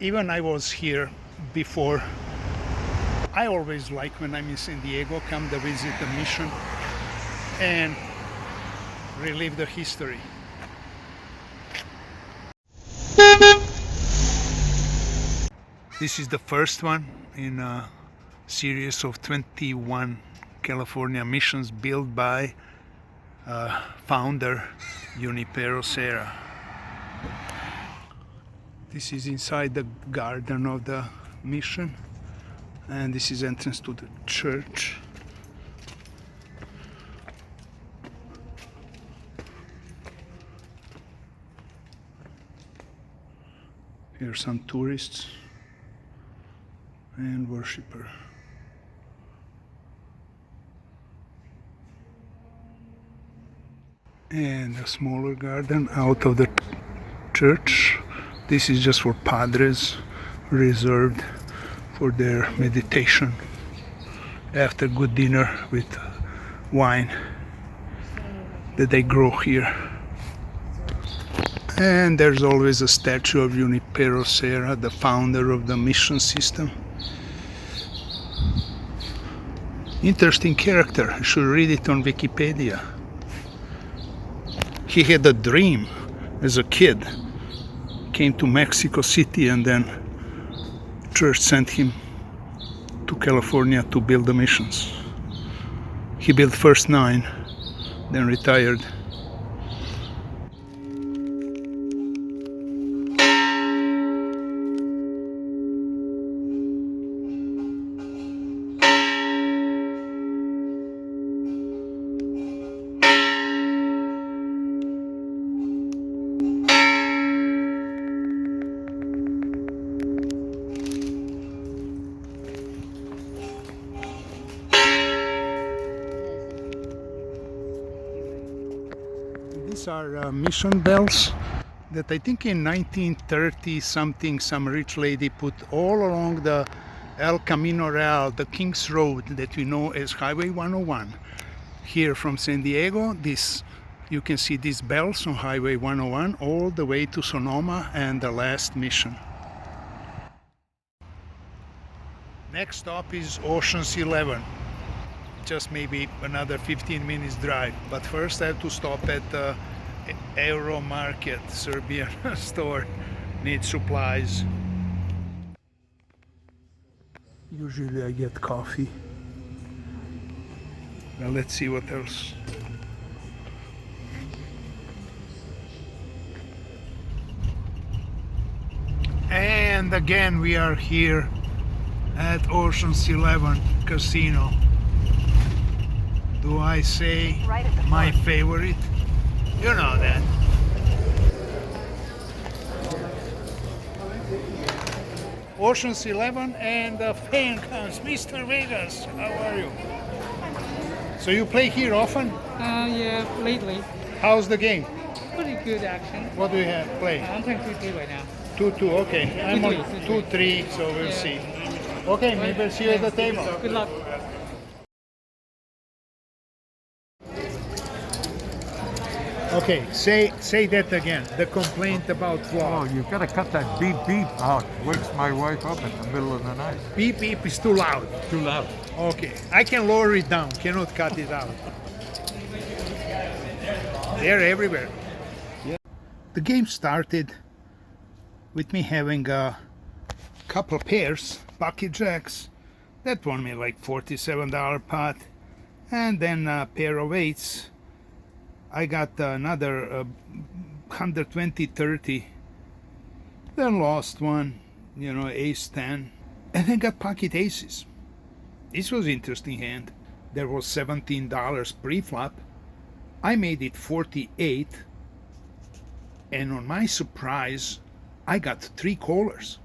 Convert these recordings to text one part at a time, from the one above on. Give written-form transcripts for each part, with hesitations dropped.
Even I was here before. I always like when I'm in San Diego, come to visit the mission and relive the history. This is the first one in a series of 21 California missions built by founder Junipero Serra. This is inside the garden of the mission, and this is entrance to the church. Here are some tourists and worshippers. And a smaller garden out of the church. This is just for padres, reserved for their meditation after good dinner with wine that they grow here. And there's always a statue of Junipero Serra, the founder of the mission system. Interesting character. I should read it on Wikipedia. He had a dream as a kid. Came to Mexico City, and then church sent him to California to build the missions. He built first 9, then retired. These are mission bells that I think in 1930 something some rich lady put all along the El Camino Real, the King's Road that we know as Highway 101. Here from San Diego, you can see these bells on Highway 101 all the way to Sonoma and the last mission. Next stop is Ocean's 11. Just maybe another 15 minutes drive, but first I have to stop at the Aero Market, Serbian store. Need supplies. Usually I get coffee. Well, let's see what else. And again we are here at Ocean's 11 Casino. Do I say my favorite? You know that. Ocean's 11 and the fan comes. Mr. Vegas, how are you? So you play here often? Yeah, lately. How's the game? Pretty good action. What do you have play? I'm playing 2-3 right now. 2-2, okay. I'm on 2-3, so we'll see. Okay, maybe we'll see you at the table. Good luck. Okay, say that again. The complaint about flaw. Oh, you've got to cut that beep beep out. Wakes my wife up in the middle of the night. Beep beep is too loud. Too loud. Okay, I can lower it down, cannot cut it out. They're everywhere. Yeah. The game started with me having a couple pairs, bucket jacks. That won me like $47 pot. And then a pair of 8s. I got another 120-30. Then lost one, ace 10. And then got pocket aces. This was interesting hand. There was $17 pre-flop. I made it 48. And on my surprise, I got 3 callers.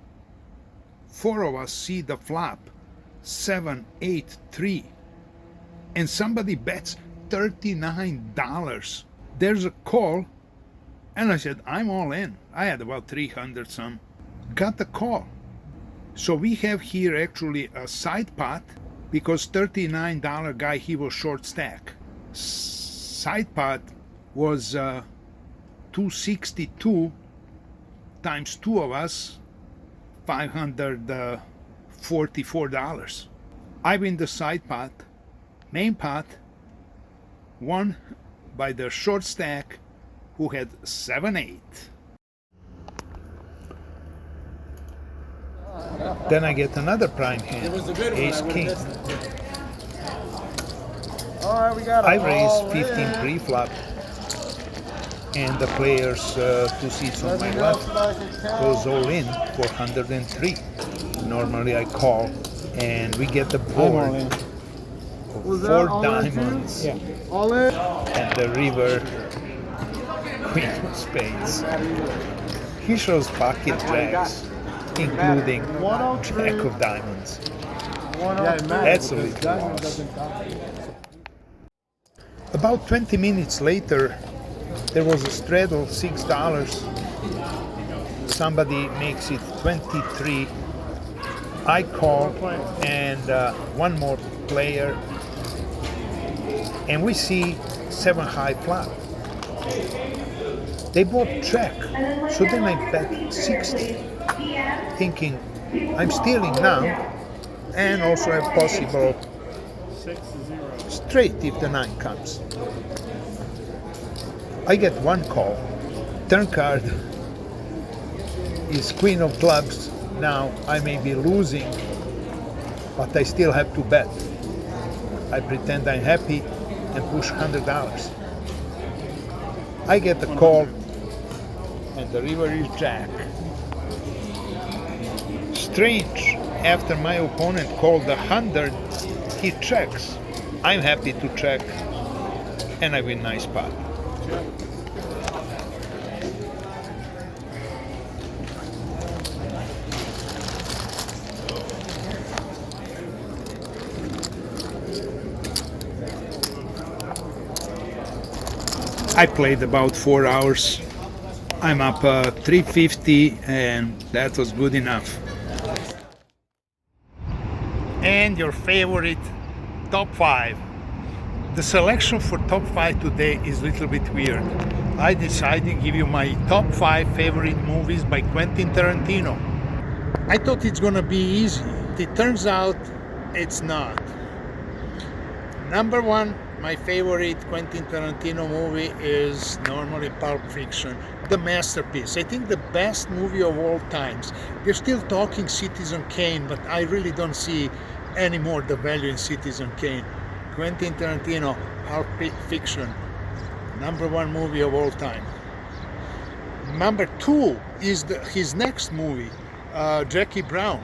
4 of us see the flop. 7, 8, 3. And somebody bets $39. There's a call, and I said, I'm all in. I had about 300 some. Got the call. So we have here actually a side pot, because $39 guy, he was short stack. Side pot was 262 times 2 of us, $544. I win the side pot. Main pot won by the short stack who had 7-8. Then I get another prime hand, ace king. I raise 15 pre-flop, and the players 2 seats on my left goes all in for 103. Normally I call, and we get the board of 4 diamonds All in. and the river queen of spades. He shows pocket jacks, including jack of diamonds. That's a little loss. About 20 minutes later, there was a straddle, $6. Somebody makes it 23. I call, and one more player, and we see 7 high flop. They both check, so then I bet 60, thinking I'm stealing now, and also have possible straight if the 9 comes. I get one call. Turn card is queen of clubs. Now I may be losing, but I still have to bet. I pretend I'm happy and push $100. I get a call, and the river is jack. Strange, after my opponent called 100, he checks. I'm happy to check, and I win nice pot. I played about 4 hours. I'm up 350, and that was good enough. And your favorite top 5. The selection for top 5 today is a little bit weird. I decided to give you my top 5 favorite movies by Quentin Tarantino. I thought it's gonna be easy. It turns out it's not. Number 1, my favorite Quentin Tarantino movie is normally Pulp Fiction, the masterpiece. I think the best movie of all times. They're still talking Citizen Kane, but I really don't see anymore the value in Citizen Kane. Quentin Tarantino, Pulp Fiction, number 1 movie of all time. Number 2 is his next movie, Jackie Brown.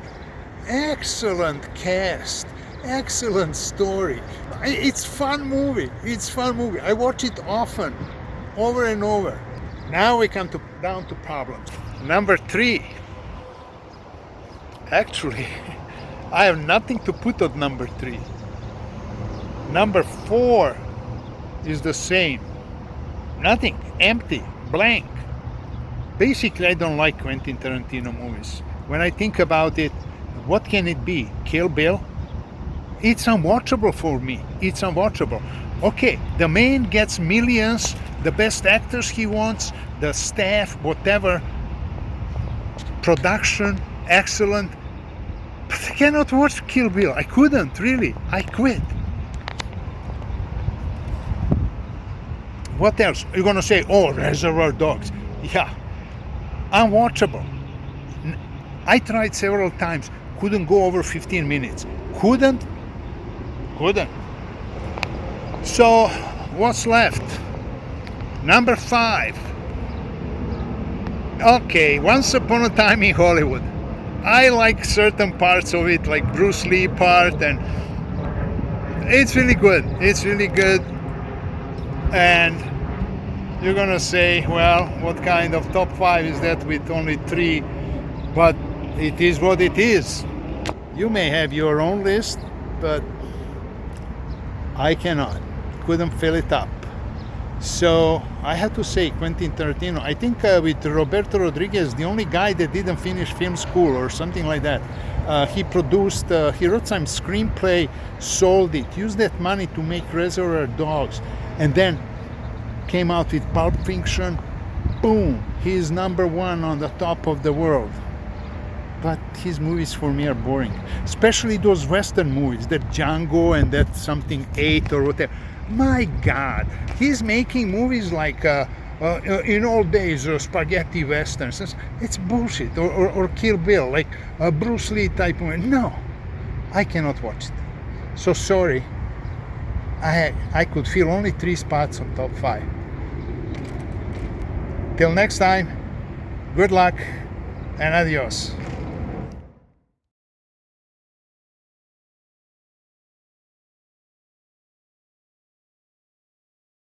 Excellent cast, excellent story. It's fun movie. It's fun movie. I watch it often, over and over. Now we come down to problems. Number 3. Actually, I have nothing to put on number 3. Number 4 is the same. Nothing. Empty. Blank. Basically, I don't like Quentin Tarantino movies. When I think about it, what can it be? Kill Bill? It's unwatchable for me. It's unwatchable. Okay, the man gets millions, the best actors he wants, the staff, whatever, production, excellent. But I cannot watch Kill Bill. I couldn't, really. I quit. What else? You're gonna say, oh, Reservoir Dogs. Yeah, unwatchable. I tried several times, couldn't go over 15 minutes. Couldn't. So, what's left? Number 5. Okay, Once Upon a Time in Hollywood. I like certain parts of it, like Bruce Lee part, and it's really good. It's really good. And you're gonna say, well, what kind of top 5 is that with only 3? But it is what it is. You may have your own list, but I couldn't fill it up. So I have to say Quentin Tarantino. I think with Roberto Rodriguez, the only guy that didn't finish film school or something like that. He wrote some screenplay, sold it, used that money to make Reservoir Dogs, and then came out with Pulp Fiction. Boom, he's number 1 on the top of the world. but his movies for me are boring, especially those Western movies, that Django and that something 8 or whatever. My God, he's making movies like in old days, spaghetti westerns. It's bullshit. Or Kill Bill, like a Bruce Lee type movie. No, I cannot watch it. So sorry. I could fill only 3 spots on top 5. Till next time, good luck and adios.